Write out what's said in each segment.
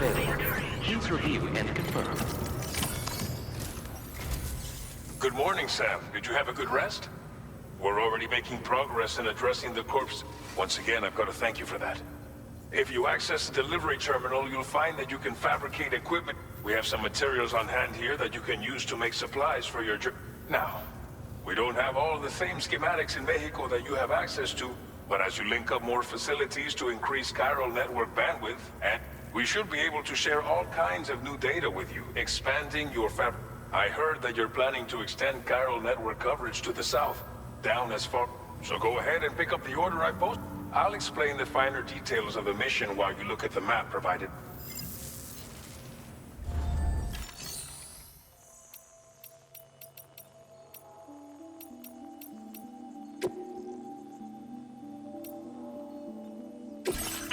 available. Please review and confirm. Good morning, Sam. Did you have a good rest? We're already making progress in addressing the corpse. Once again, I've got to thank you for that. If you access the delivery terminal, you'll find that you can fabricate equipment. We have some materials on hand here that you can use to make supplies for your journey. Now, we don't have all the same schematics in Mexico that you have access to, but as you link up more facilities to increase chiral network bandwidth, and we should be able to share all kinds of new data with you, expanding your fabric. I heard that you're planning to extend chiral network coverage to the south, down as far. So go ahead and pick up the order I posted. I'll explain the finer details of the mission while you look at the map provided.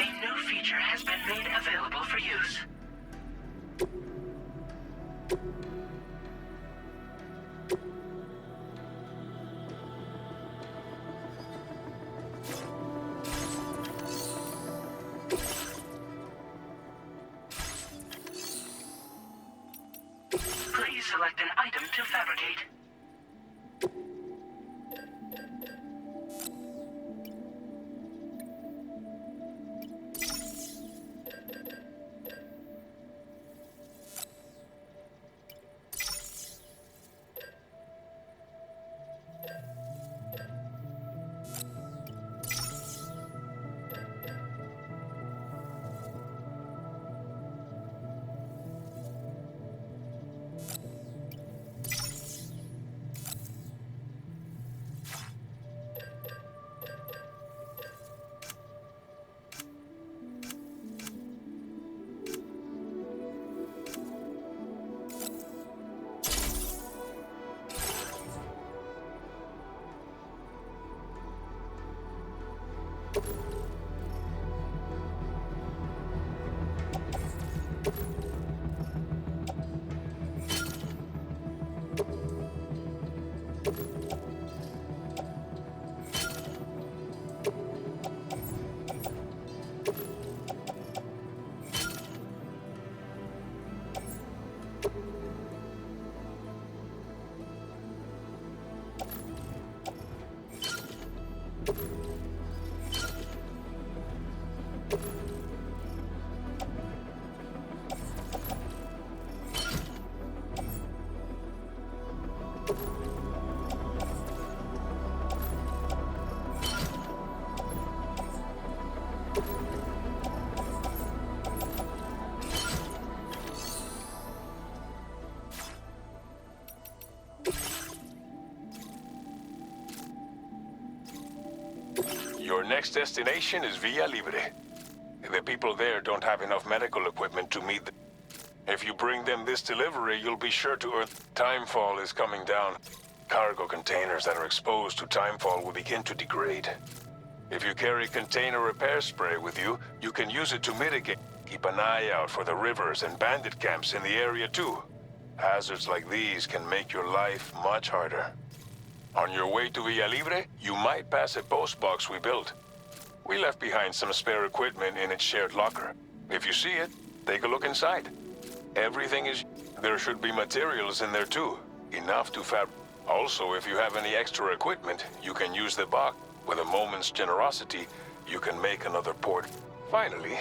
A new feature has been made available for use. Please select an item to fabricate. Your next destination is Villa Libre. The people there don't have enough medical equipment to meet them. If you bring them this delivery, you'll be sure to earn. Timefall is coming down. Cargo containers that are exposed to timefall will begin to degrade. If you carry container repair spray with you, you can use it to mitigate. Keep an eye out for the rivers and bandit camps in the area too. Hazards like these can make your life much harder. On your way to Villa Libre, you might pass a post box we built. We left behind some spare equipment in its shared locker. If you see it, take a look inside. Everything is... There should be materials in there too. Enough to Also, if you have any extra equipment, you can use the box. With a moment's generosity, you can make another port. Finally,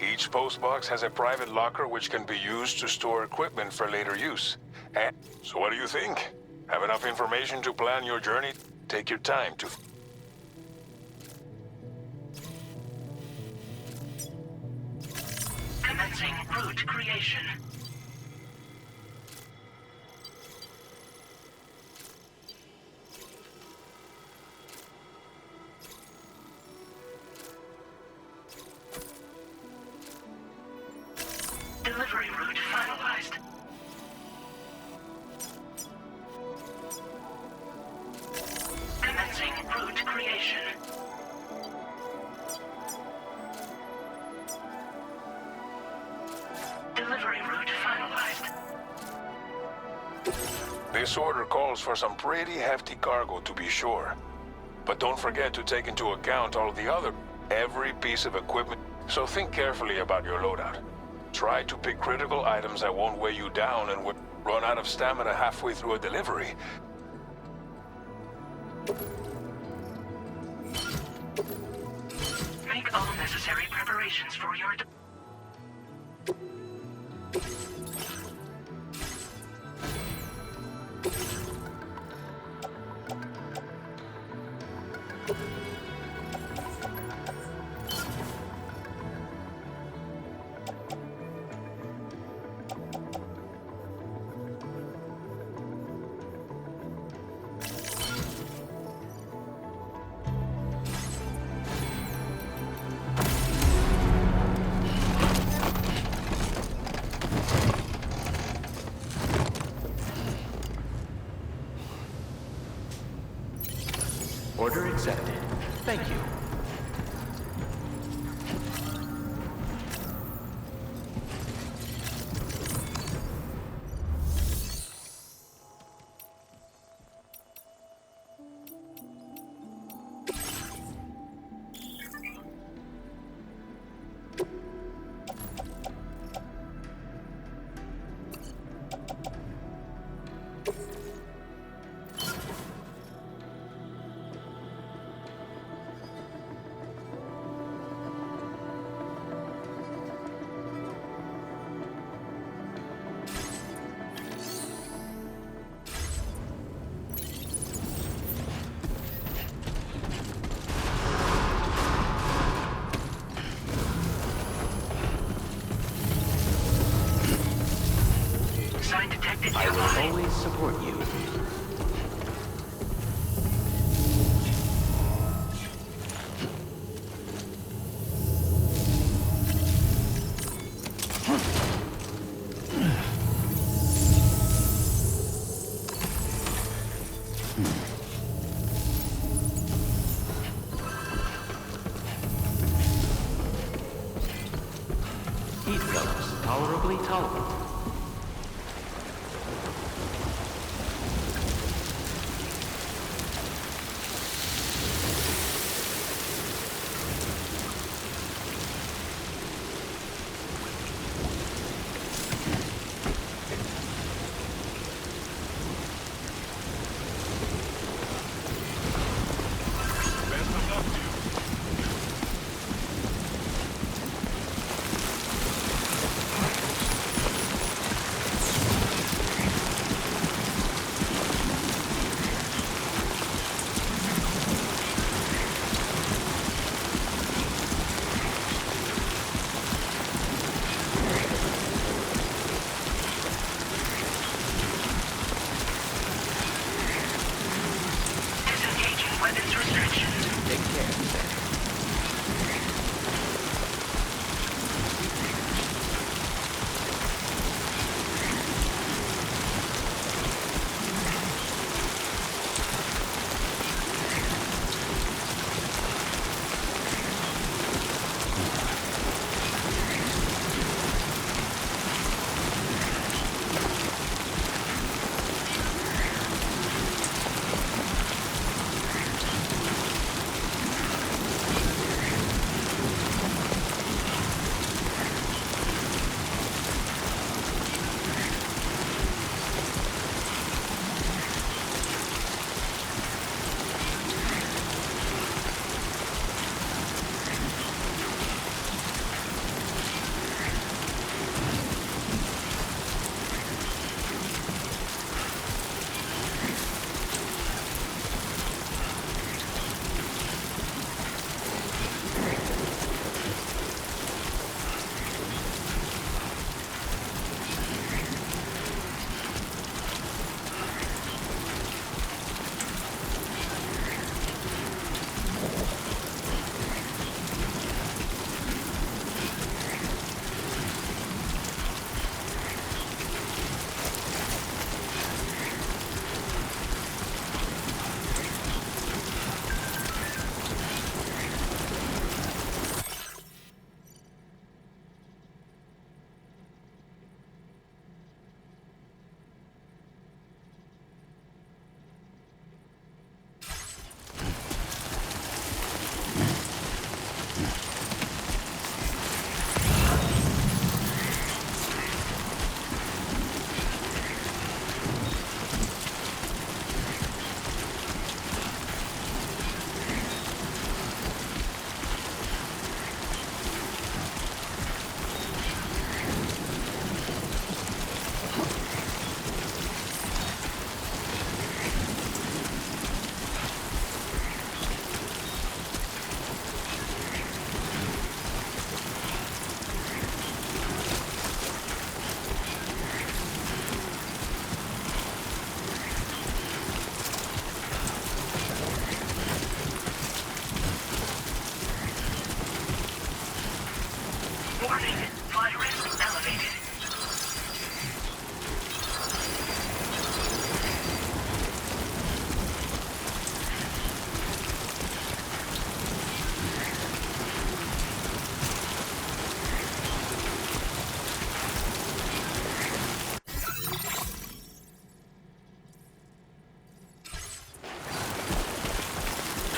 each post box has a private locker which can be used to store equipment for later use. And so what do you think? Have enough information to plan your journey? Take your time to... Commencing route creation. Delivery route finalized. Commencing route creation. Delivery route finalized. This order calls for some pretty hefty cargo, to be sure. But don't forget to take into account all the other... every piece of equipment. So think carefully about your loadout. Try to pick critical items that won't weigh you down and will run out of stamina halfway through a delivery. Make all necessary preparations for your... Order accepted. Thank you. Sign detected I will nearby. always support you. Heat levels tolerably tolerant. Best of luck to you. Disengaging weapons restrictions. Take care, Sam.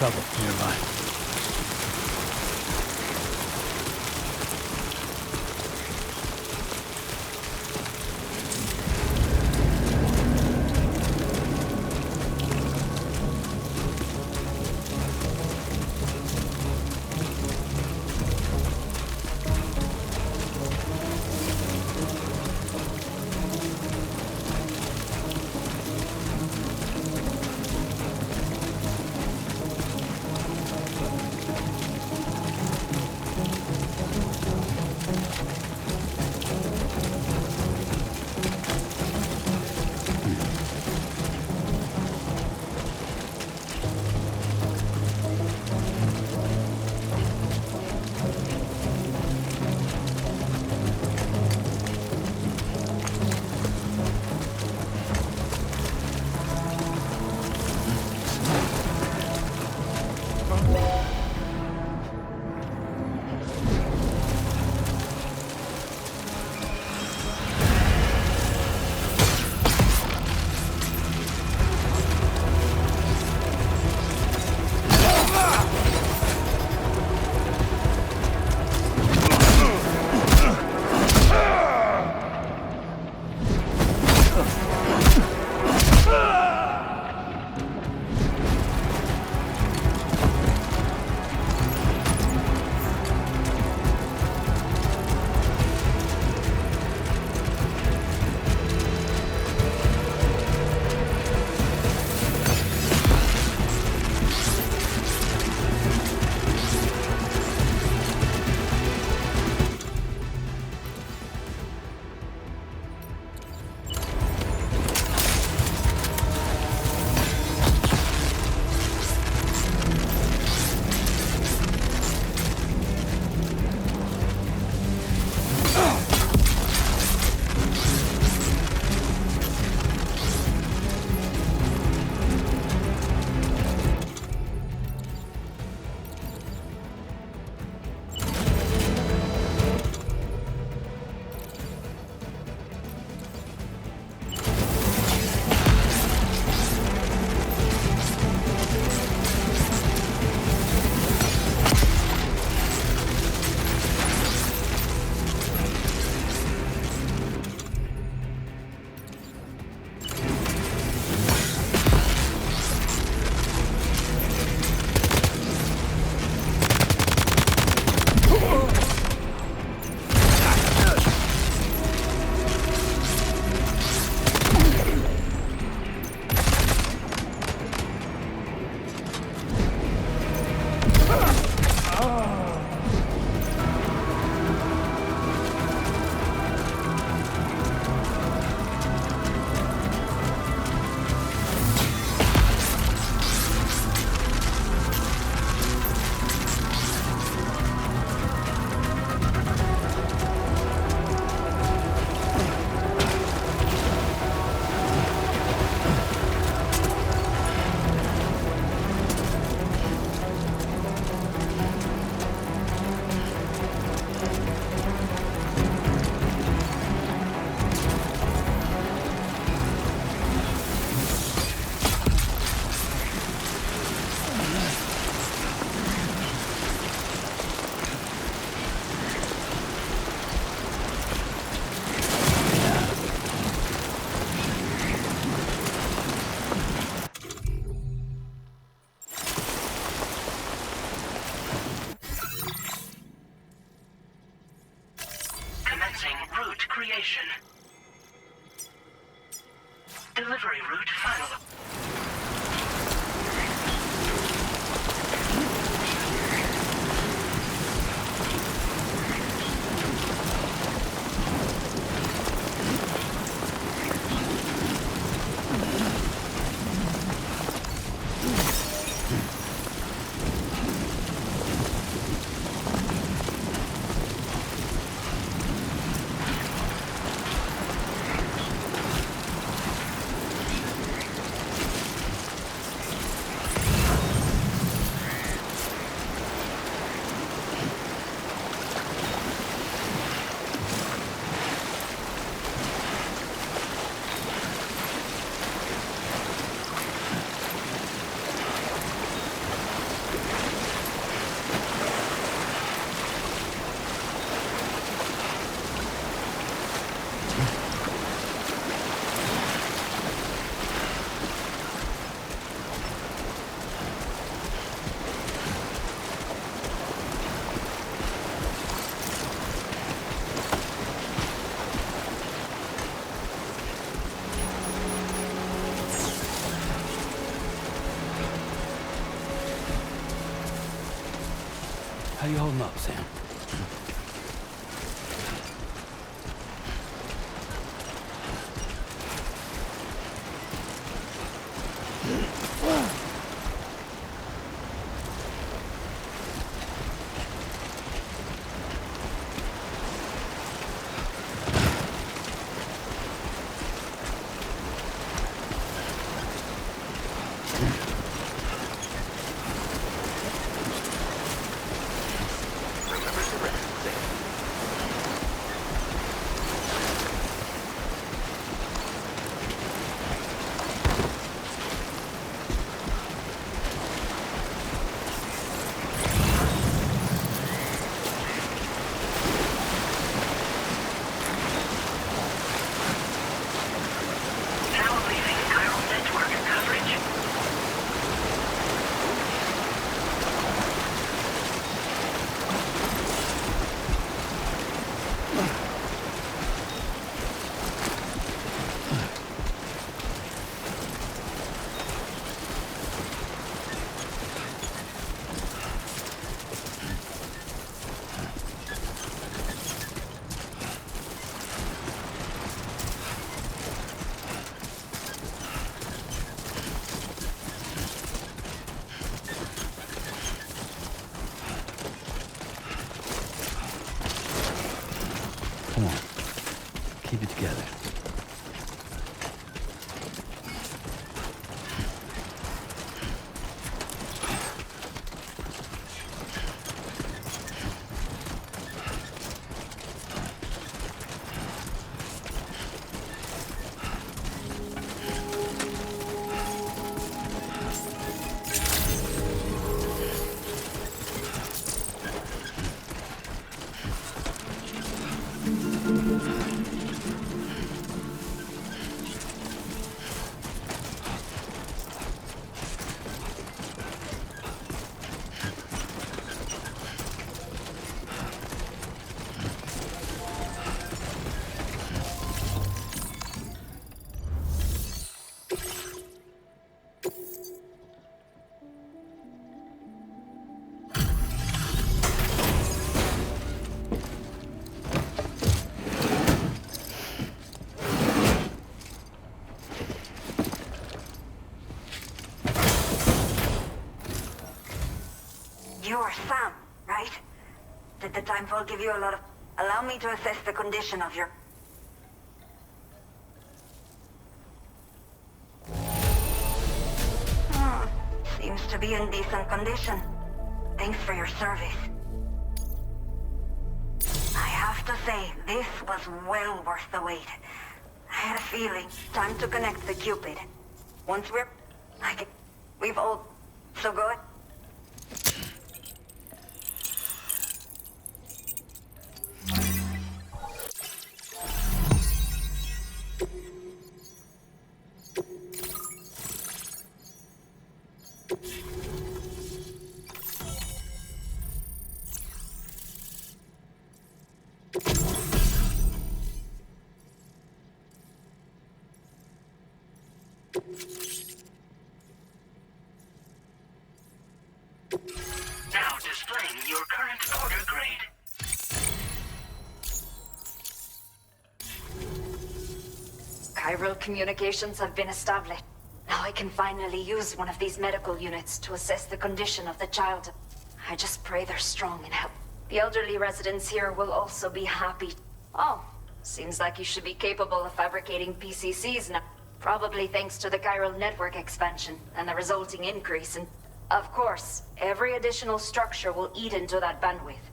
trouble nearby. How you holding up, Sam? Remember to rest, Sam. Now leaving chiral network coverage. Come on. Keep it together. You're Sam, right? Did the timefall give you a lot of... Allow me to assess the condition of your... Seems to be in decent condition. Thanks for your service. I have to say, this was well worth the wait. I had a feeling. Time to connect the Cupid. Once we're... We've all... So good? Now displaying your current order grade. Chiral communications have been established. Now I can finally use one of these medical units to assess the condition of the child. I just pray they're strong and healthy. The elderly residents here will also be happy. Oh, seems like you should be capable of fabricating PCCs now. Probably thanks to the chiral network expansion and the resulting increase in... Of course, every additional structure will eat into that bandwidth.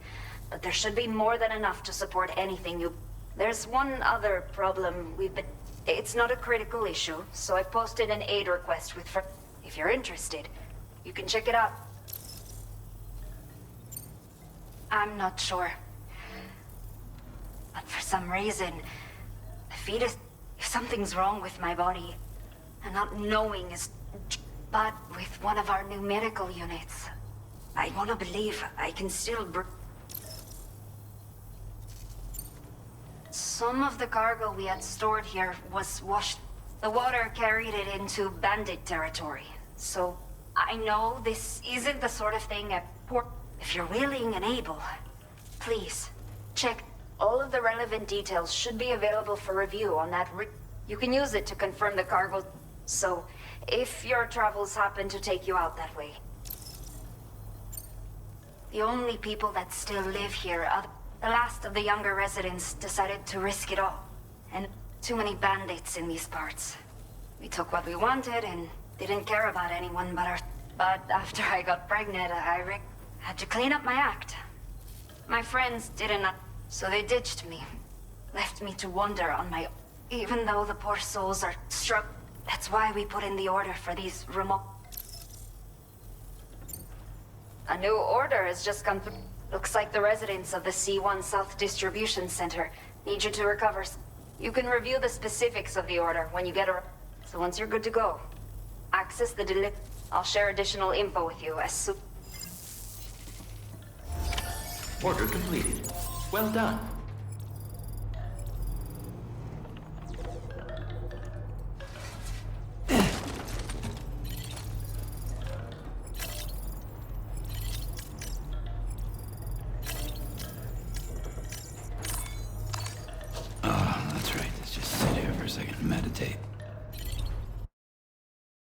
But there should be more than enough to support anything you... There's one other problem we've been... It's not a critical issue, so I posted an aid request with... If you're interested, you can check it out. I'm not sure. But for some reason, the fetus... If something's wrong with my body, and not knowing is... But with one of our new medical units, I want to believe I can still Some of the cargo we had stored here was washed. The water carried it into bandit territory. So I know this isn't the sort of thing a port... If you're willing and able, please, check. All of the relevant details should be available for review on that You can use it to confirm the cargo. So, if your travels happen to take you out that way. The only people that still live here are the last of the younger residents decided to risk it all. And too many bandits in these parts. We took what we wanted and didn't care about anyone but our... But after I got pregnant, I had to clean up my act. My friends didn't, so they ditched me. Left me to wander on my own. Even though the poor souls are struck. That's why we put in the order for these remote... A new order has just come through. Looks like the residents of the C1 South Distribution Center need you to recover. You can review the specifics of the order when you get a... So once you're good to go, access the I'll share additional info with you as soon... Order completed. Well done.